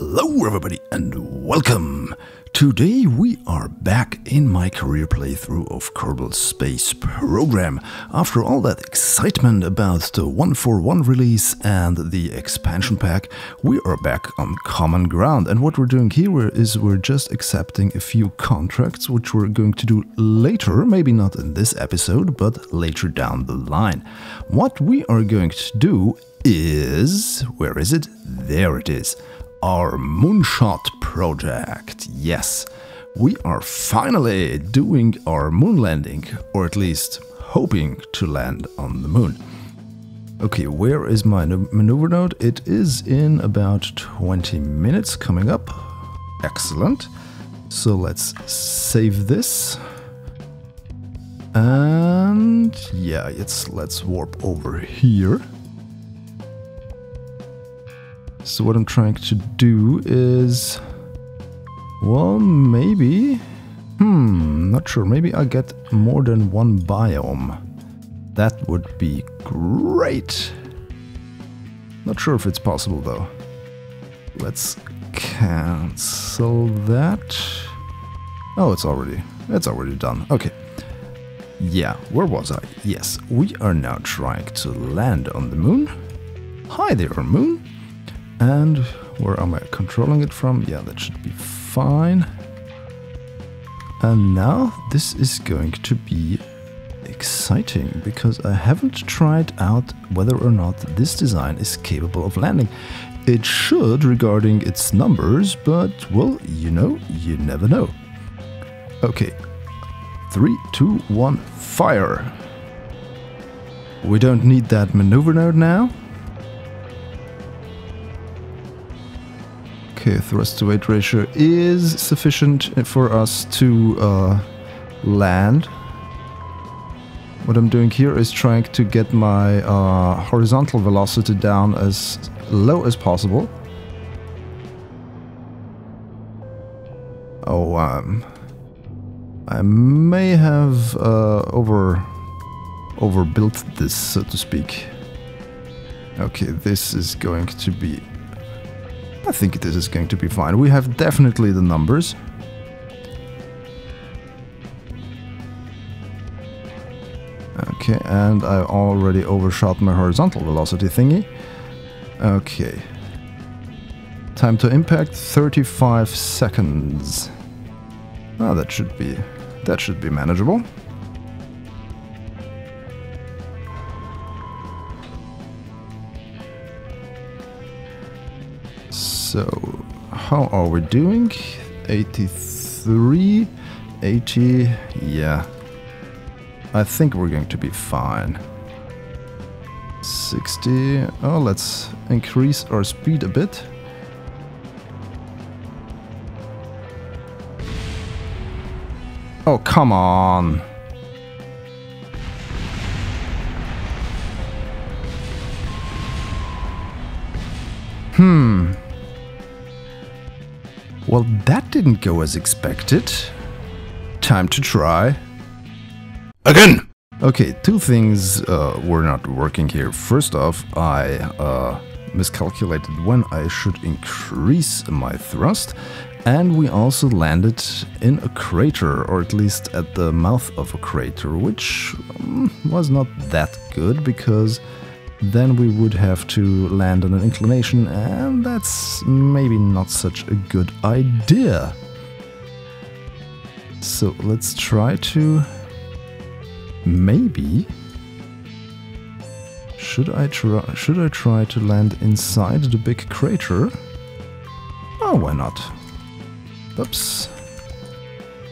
Hello everybody and welcome! Today we are back in my career playthrough of Kerbal Space Program. After all that excitement about the 1.4.1 release and the expansion pack, we are back on common ground. And what we're doing here is we're just accepting a few contracts, which we're going to do later, maybe not in this episode, but later down the line. What we are going to do is... where is it? There it is. Our moonshot project. Yes, we are finally doing our moon landing, or at least hoping to land on the moon. Okay, where is my maneuver node? It is in about 20 minutes coming up. Excellent. So let's save this. And yeah, let's warp over here. So what I'm trying to do is, well, maybe, not sure, maybe I get more than one biome. That would be great. Not sure if it's possible though. Let's cancel that. Oh, it's already done. Okay. Yeah, where was I? Yes, we are now trying to land on the moon. Hi there, moon. And where am I controlling it from? Yeah, that should be fine. And now this is going to be exciting because I haven't tried out whether or not this design is capable of landing. It should regarding its numbers, but well, you never know. Okay, 3, 2, 1, fire. We don't need that maneuver node now. Okay, thrust to weight ratio is sufficient for us to land. What I'm doing here is trying to get my horizontal velocity down as low as possible. Oh, I may have overbuilt this, so to speak. Okay, this is going to be... I think this is going to be fine. We have definitely the numbers. Okay, and I already overshot my horizontal velocity thingy. Okay. Time to impact 35 seconds. Oh, that should be manageable. So, how are we doing? 83, 80, yeah. I think we're going to be fine. 60, oh, let's increase our speed a bit. Oh, come on. Well, that didn't go as expected. Time to try again! Okay, two things were not working here. First off, I miscalculated when I should increase my thrust, and we also landed in a crater, or at least at the mouth of a crater, which was not that good because then we would have to land on an inclination, and that's maybe not such a good idea. So let's try to... maybe... Should I try to land inside the big crater? Oh, why not? Oops.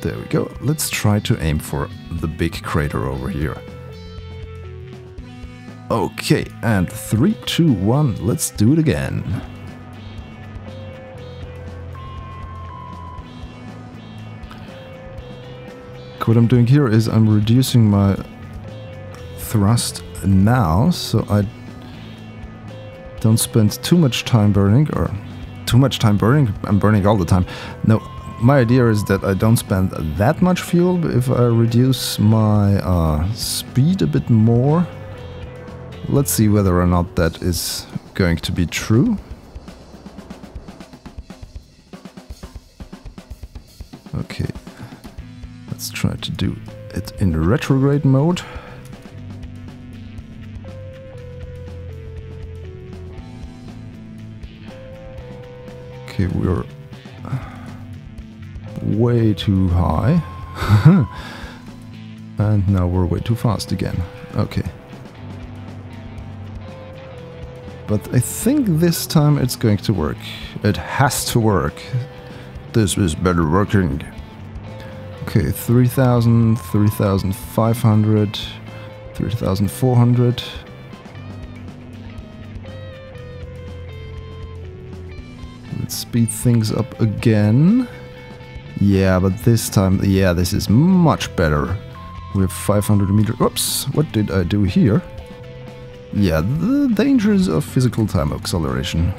There we go. Let's try to aim for the big crater over here. Okay, and 3, 2, 1, let's do it again. What I'm doing here is I'm reducing my thrust now, so I don't spend too much time burning, or too much time burning, I'm burning all the time. No, my idea is that I don't spend that much fuel if I reduce my speed a bit more. Let's see whether or not that is going to be true. try to do it in retrograde mode. Okay, we're way too high. And now we're way too fast again. Okay. But I think this time it's going to work. It has to work. This is better working. Okay, 3,000, 3,500, 3,400. Let's speed things up again. Yeah, but this time, yeah, this is much better. We have 500 meters. Oops, what did I do here? Yeah, the dangers of physical time acceleration.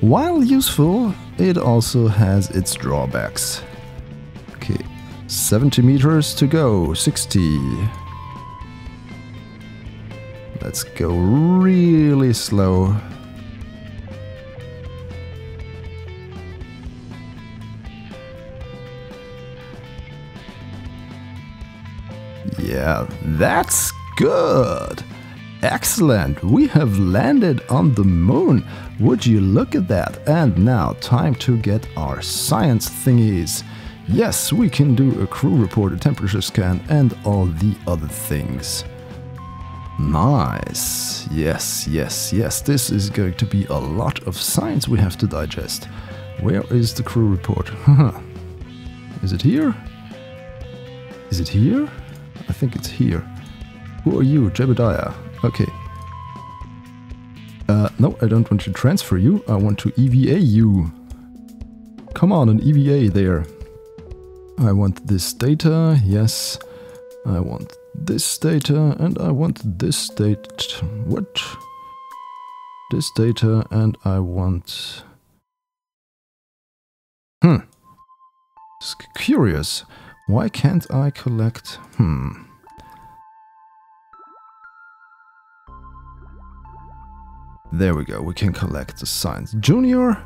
While useful, it also has its drawbacks. Okay, 70 meters to go, 60. Let's go really slow. Yeah, that's good. Excellent, we have landed on the moon. Would you look at that? And now time to get our science thingies. Yes, we can do a crew report, a temperature scan, and all the other things. Nice. Yes, yes, yes, this is going to be a lot of science we have to digest. Where is the crew report? Is it here? Is it here? I think it's here. Who are you, Jebediah? Okay. No, I don't want to transfer you. I want to EVA you. Come on, an EVA there. I want this data. Yes. I want this data and I want this data. What? This data and I want... It's curious. Why can't I collect... There we go, we can collect the Science Junior.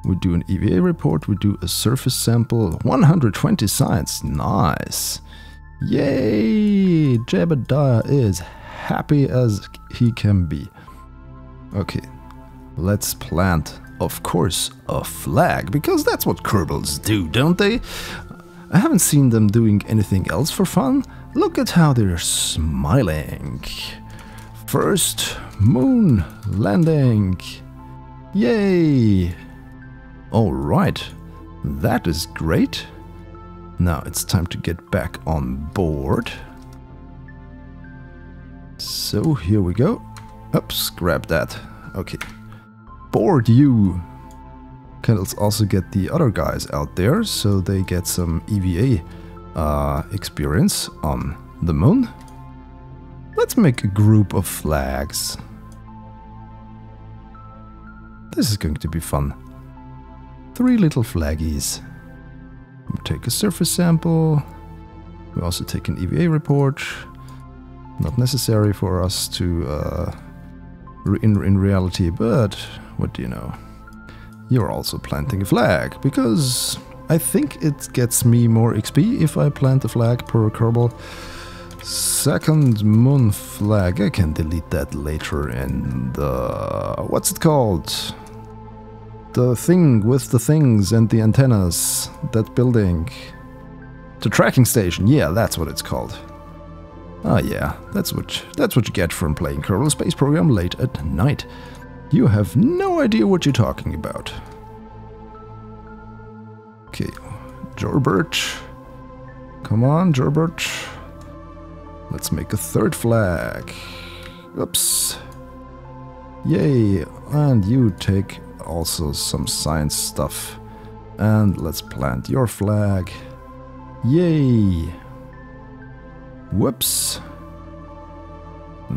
We do an EVA report, we do a surface sample, 120 science, nice. Yay! Jebediah is happy as he can be. Okay, let's plant, of course, a flag, because that's what Kerbals do, don't they? I haven't seen them doing anything else for fun. Look at how they're smiling. First moon landing. Yay! Alright, that is great. Now it's time to get back on board. So here we go. Oops, grab that. Okay. Board you. Can also get the other guys out there so they get some EVA experience on the moon. Let's make a group of flags. This is going to be fun. 3 little flaggies. We take a surface sample. We also take an EVA report. Not necessary for us to in reality, but what do you know? You're also planting a flag, because I think it gets me more XP if I plant a flag per Kerbal. Second moon flag, I can delete that later in the... what's it called? The thing with the things and the antennas, that building. The tracking station, yeah, that's what it's called. Ah yeah, that's what you get from playing Kerbal Space Program late at night. You have no idea what you're talking about. Okay, Jorbert. Come on, Jorbert. Let's make a third flag. Oops. Yay, and you take also some science stuff. And let's plant your flag. Yay. Whoops.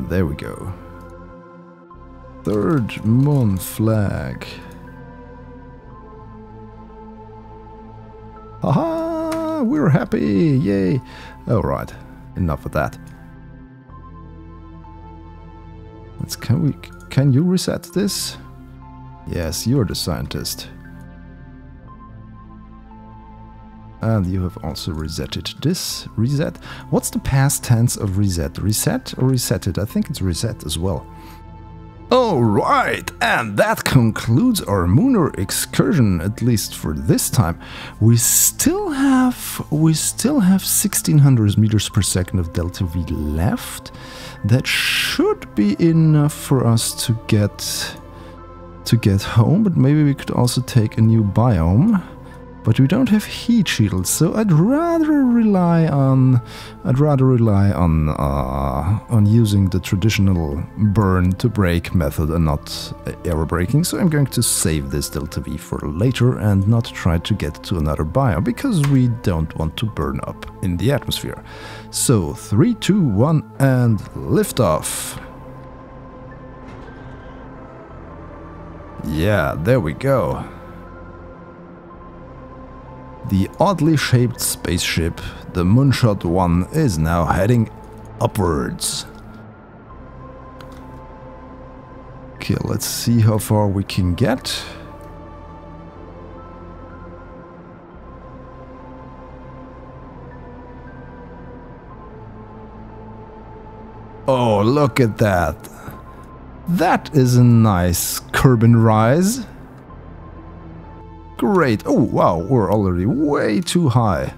There we go. Third moon flag. Haha, we're happy, yay. Alright, enough of that. Can you reset this? Yes, you're the scientist. And you have also resetted this. Reset. What's the past tense of reset? Reset or resetted? I think it's reset as well. Alright, and that concludes our Mooner excursion, at least for this time. We still have 1600 meters per second of delta V left. That should be enough for us to get home, but maybe we could also take a new biome. But we don't have heat shields, so I'd rather rely on using the traditional burn to break method and not aerobraking. So I'm going to save this delta V for later and not try to get to another biome because we don't want to burn up in the atmosphere. So 3, 2, 1 and liftoff. Yeah, there we go. The oddly shaped spaceship, the Moonshot 1, is now heading upwards. Okay, let's see how far we can get. Oh, look at that. That is a nice Kerbal rise. Great. Oh, wow, we're already way too high.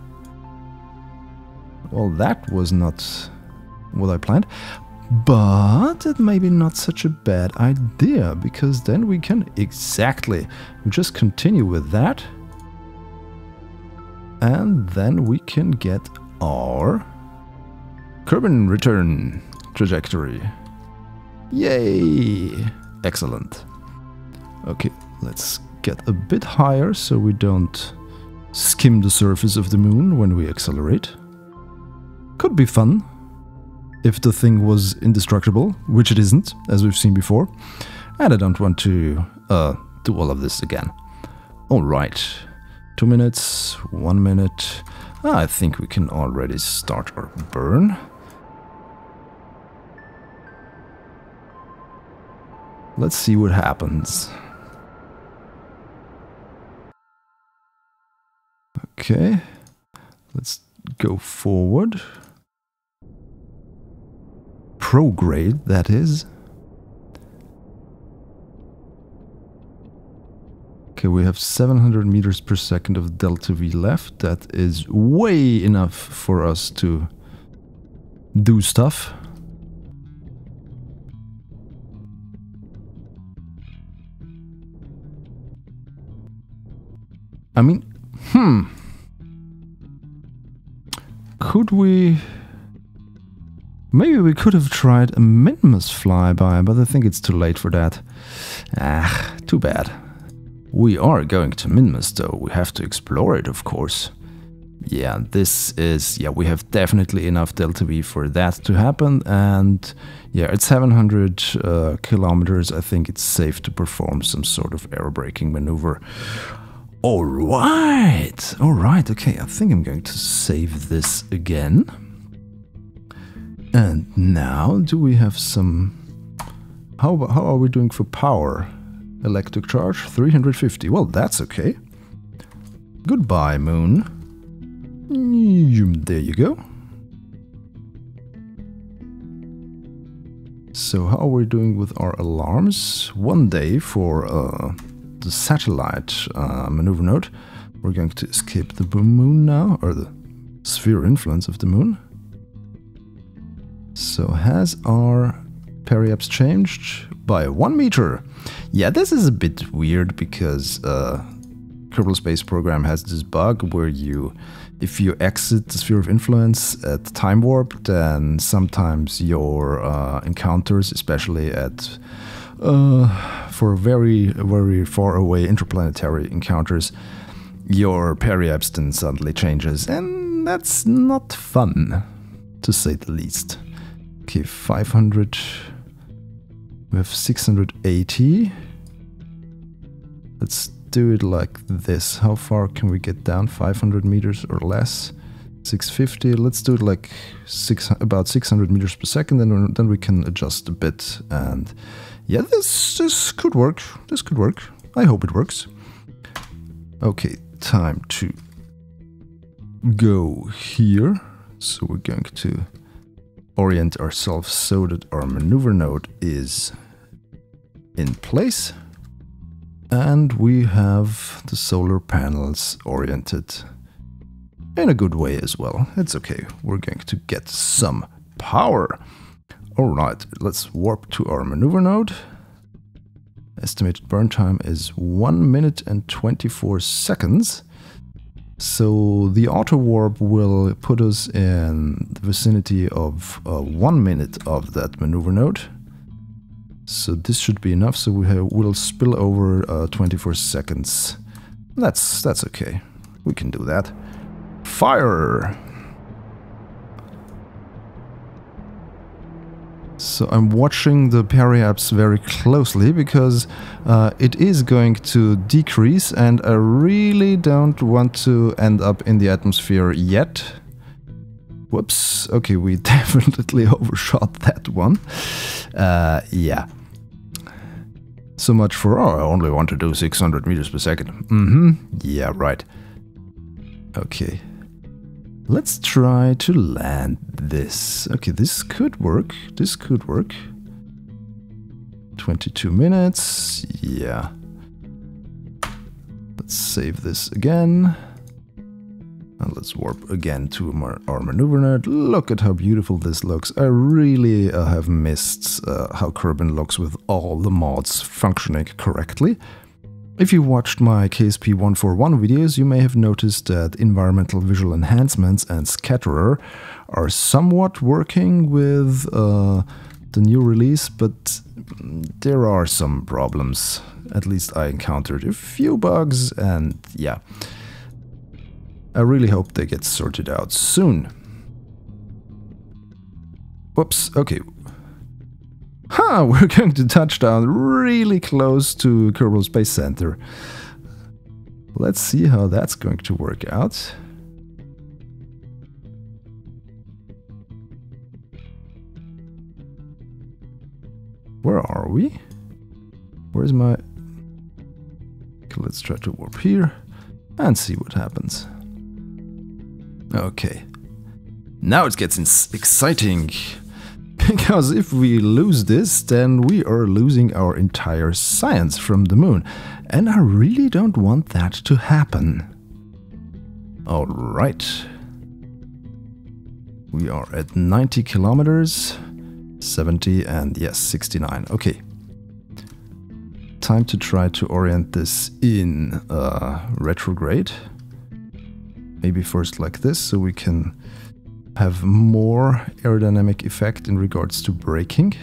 Well, that was not what I planned. But it may be not such a bad idea, because then we can exactly just continue with that. And then we can get our Kerbal return trajectory. Yay! Excellent. Okay, let's get a bit higher so we don't skim the surface of the moon when we accelerate. Could be fun if the thing was indestructible, which it isn't, as we've seen before. And I don't want to do all of this again. Alright, 2 minutes, 1 minute. I think we can already start our burn. Let's see what happens. Okay, let's go forward. Prograde, that is. Okay, we have 700 meters per second of delta V left. That is way enough for us to do stuff. I mean, could we... Maybe we could have tried a minimus flyby, but I think it's too late for that. Ah, too bad. We are going to minimus though, we have to explore it, of course. Yeah, this is... yeah, we have definitely enough delta V for that to happen, and yeah, at 700 kilometers, I think it's safe to perform some sort of aerobraking maneuver. Alright, okay, I think I'm going to save this again. And now, do we have some... How are we doing for power? Electric charge, 350. Well, that's okay. Goodbye, moon. There you go. So how are we doing with our alarms? 1 day for the satellite maneuver node. We're going to escape the moon now, or the sphere influence of the moon. So has our periaps changed? By 1 meter. Yeah, this is a bit weird because Kerbal Space Program has this bug where if you exit the sphere of influence at time warp, then sometimes your encounters, especially at for very, very far away interplanetary encounters, your periaps then suddenly changes, and that's not fun, to say the least. Okay, 500. We have 680. Let's do it like this. How far can we get down? 500 meters or less? 650. Let's do it like about 600 meters per second, and then we can adjust a bit. And yeah, this could work. This could work. I hope it works. Okay, time to go here. So we're going to orient ourselves so that our maneuver node is in place. And we have the solar panels oriented in a good way as well. It's okay, we're going to get some power. Alright, let's warp to our maneuver node. Estimated burn time is 1 minute and 24 seconds. So the auto warp will put us in the vicinity of 1 minute of that maneuver node. So this should be enough, so we'll spill over 24 seconds. That's okay, we can do that. Fire! So I'm watching the periapse very closely because it is going to decrease and I really don't want to end up in the atmosphere yet. Whoops, okay, we definitely overshot that one. Yeah. So much for, oh, I only want to do 600 meters per second. Yeah, right. Okay. Let's try to land this. Okay, this could work. This could work. 22 minutes. Yeah. Let's save this again. And let's warp again to our maneuver node. Look at how beautiful this looks. I really have missed how Kerbal looks with all the mods functioning correctly. If you watched my KSP 141 videos, you may have noticed that environmental visual enhancements and scatterer are somewhat working with the new release, but there are some problems. At least I encountered a few bugs, and yeah. I really hope they get sorted out soon. Whoops, okay. We're going to touch down really close to Kerbal Space Center. Let's see how that's going to work out. Where are we? Where's my... Okay, let's try to warp here and see what happens. Okay. Now it gets exciting. Because if we lose this, then we are losing our entire science from the moon. And I really don't want that to happen. Alright. We are at 90 kilometers, 70 and yes, 69. Okay. Time to try to orient this in retrograde. Maybe first like this, so we can have more aerodynamic effect in regards to braking.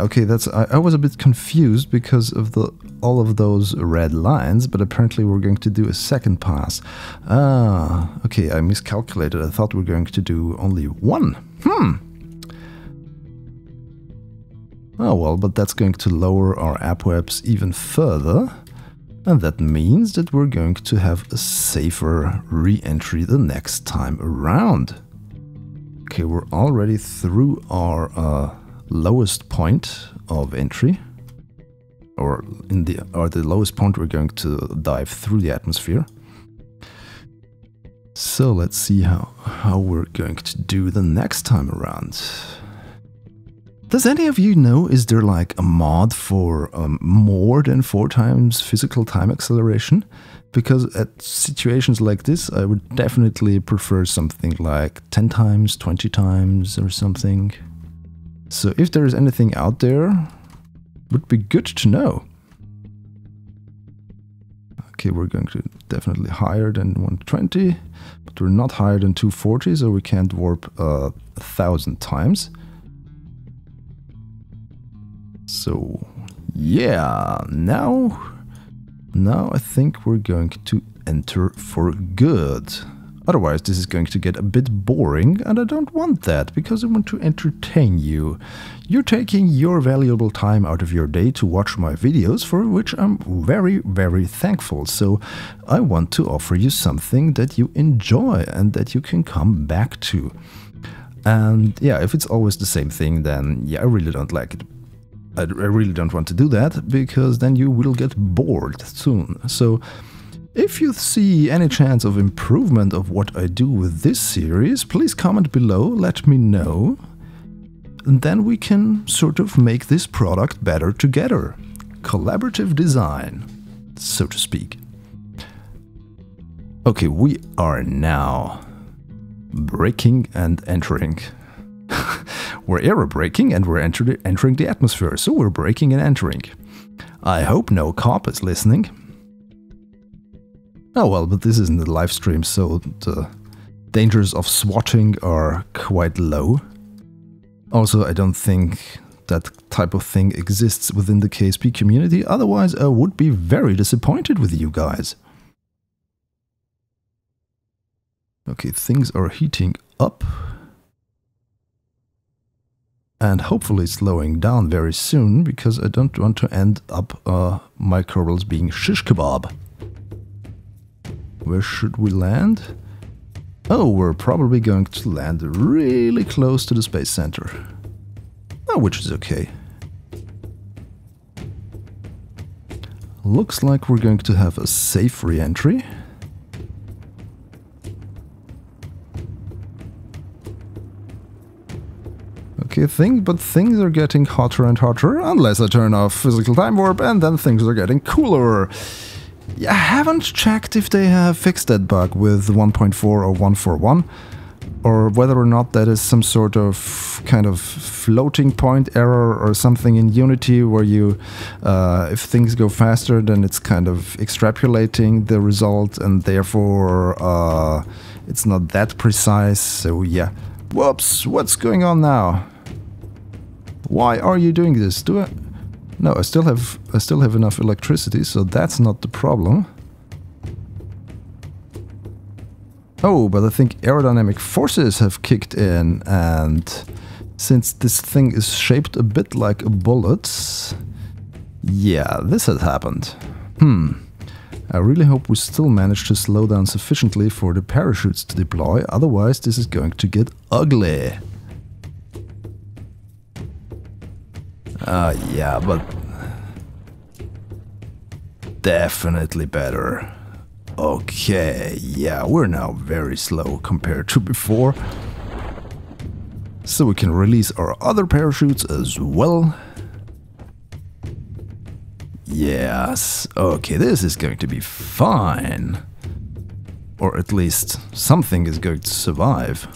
Okay, that's I was a bit confused because of all of those red lines, but apparently we're going to do a second pass. Okay, I miscalculated. I thought we were going to do only one. Oh well, but that's going to lower our apoaps even further, and that means that we're going to have a safer re-entry the next time around. Okay, we're already through our lowest point of entry, or the lowest point we're going to dive through the atmosphere. So let's see how we're going to do the next time around. Does any of you know, is there like a mod for more than 4 times physical time acceleration? Because at situations like this, I would definitely prefer something like 10 times, 20 times or something. So if there is anything out there, would be good to know. Okay, we're going to definitely higher than 120, but we're not higher than 240, so we can't warp 1,000 times. So yeah, now I think we're going to enter for good. Otherwise this is going to get a bit boring, and I don't want that, because I want to entertain you. You're taking your valuable time out of your day to watch my videos, for which I'm very, very thankful. So I want to offer you something that you enjoy and that you can come back to. And yeah, if it's always the same thing, then yeah, I really don't like it. I really don't want to do that, because then you will get bored soon. So if you see any chance of improvement of what I do with this series, please comment below, let me know. And then we can sort of make this product better together. Collaborative design, so to speak. Okay, we are now braking and entering. We're aerobraking and we're entering the atmosphere, so we're braking and entering. I hope no cop is listening. Oh well, but this isn't a live stream, so the dangers of swatting are quite low. Also, I don't think that type of thing exists within the KSP community, otherwise I would be very disappointed with you guys. Okay, things are heating up. And hopefully slowing down very soon, because I don't want to end up my Kerbals being shish kebab. Where should we land? Oh, we're probably going to land really close to the space center. Oh, which is okay. Looks like we're going to have a safe re-entry. Okay, things are getting hotter and hotter, unless I turn off physical time warp, and then things are getting cooler. Yeah, I haven't checked if they have fixed that bug with 1.4 or 141, or whether or not that is some sort of kind of floating point error or something in Unity where you, if things go faster, then it's kind of extrapolating the result, and therefore it's not that precise. So yeah, whoops, what's going on now? Why are you doing this? Do I? No, I still have enough electricity, so that's not the problem. Oh, but I think aerodynamic forces have kicked in, and since this thing is shaped a bit like a bullet, yeah, this has happened. I really hope we still manage to slow down sufficiently for the parachutes to deploy, otherwise this is going to get ugly. Yeah, but definitely better. Okay, yeah, we're now very slow compared to before. So we can release our other parachutes as well. Yes, okay, this is going to be fine. Or at least something is going to survive.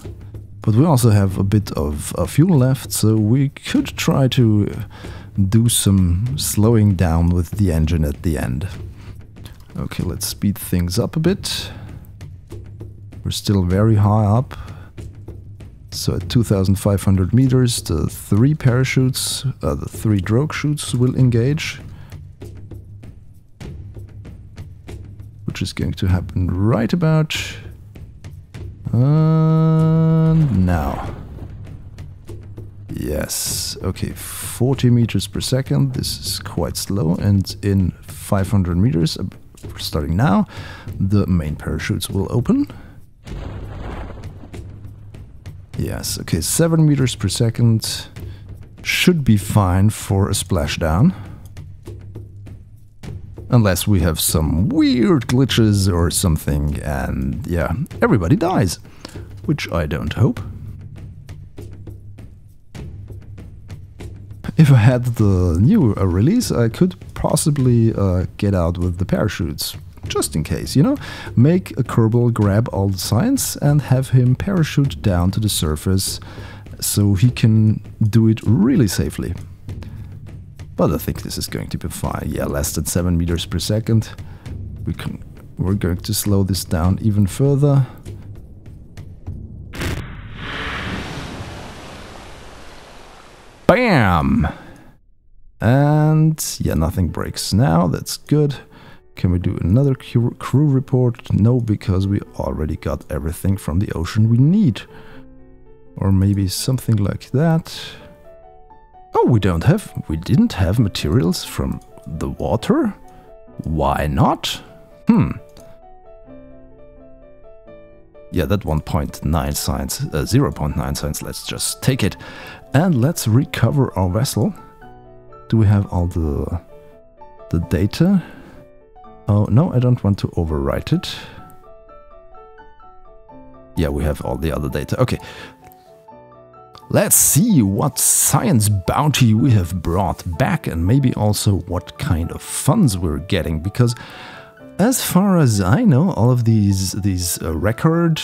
But we also have a bit of fuel left, so we could try to do some slowing down with the engine at the end. Okay, let's speed things up a bit. We're still very high up. So at 2,500 meters, the three parachutes, the three drogue chutes will engage. Which is going to happen right about now. Yes, okay, 40 meters per second, this is quite slow, and in 500 meters, starting now, the main parachutes will open. Yes, okay, 7 meters per second should be fine for a splashdown. Unless we have some weird glitches or something, and yeah, everybody dies. Which I don't hope. If I had the new release, I could possibly get out with the parachutes. Just in case, you know? Make a Kerbal grab all the science and have him parachute down to the surface so he can do it really safely. But I think this is going to be fine. Yeah, less than 7 meters per second. We're going to slow this down even further. Bam! And yeah, nothing breaks now. That's good. Can we do another crew report? No, because we already got everything from the ocean we need. Or maybe something like that. Oh, we didn't have materials from the water? Why not? Yeah, that 1.9 science, 0.9 science, let's just take it. And let's recover our vessel. Do we have all the data? Oh, no, I don't want to overwrite it. Yeah, we have all the other data. Okay. Let's see what science bounty we have brought back and maybe also what kind of funds we're getting, because as far as I know, all of these record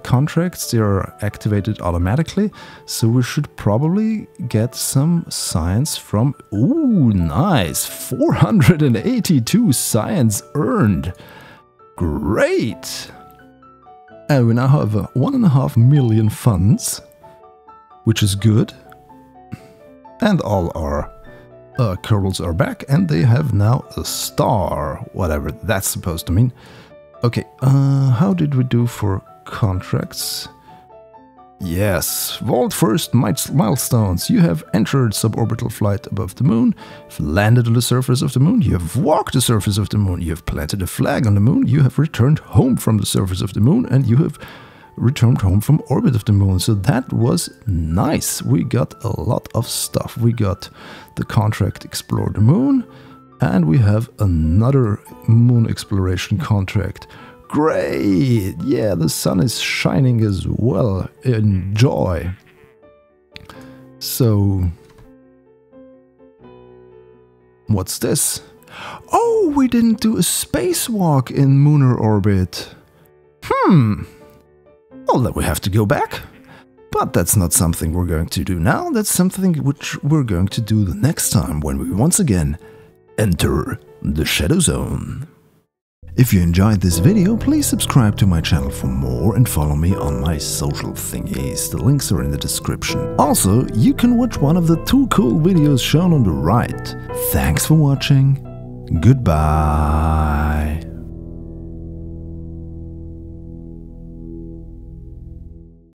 contracts, they are activated automatically, so we should probably get some science from... Ooh, nice! 482 science earned! Great! And we now have 1.5 million funds, which is good. And all our Kerbals are back, and they have now a star, whatever that's supposed to mean. Okay, how did we do for contracts? Yes, Vault first milestones. You have entered suborbital flight above the moon, you've landed on the surface of the moon, you have walked the surface of the moon, you have planted a flag on the moon, you have returned home from the surface of the moon, and you have returned home from orbit of the moon. So that was nice. We got a lot of stuff. We got the contract Explore the Moon, and we have another moon exploration contract. Great! Yeah, the sun is shining as well. Enjoy! So... what's this? Oh, we didn't do a spacewalk in lunar orbit. Well, then we have to go back. But that's not something we're going to do now. That's something which we're going to do the next time when we once again enter the ShadowZone. If you enjoyed this video, please subscribe to my channel for more and follow me on my social thingies. The links are in the description. Also, you can watch one of the 2 cool videos shown on the right. Thanks for watching. Goodbye.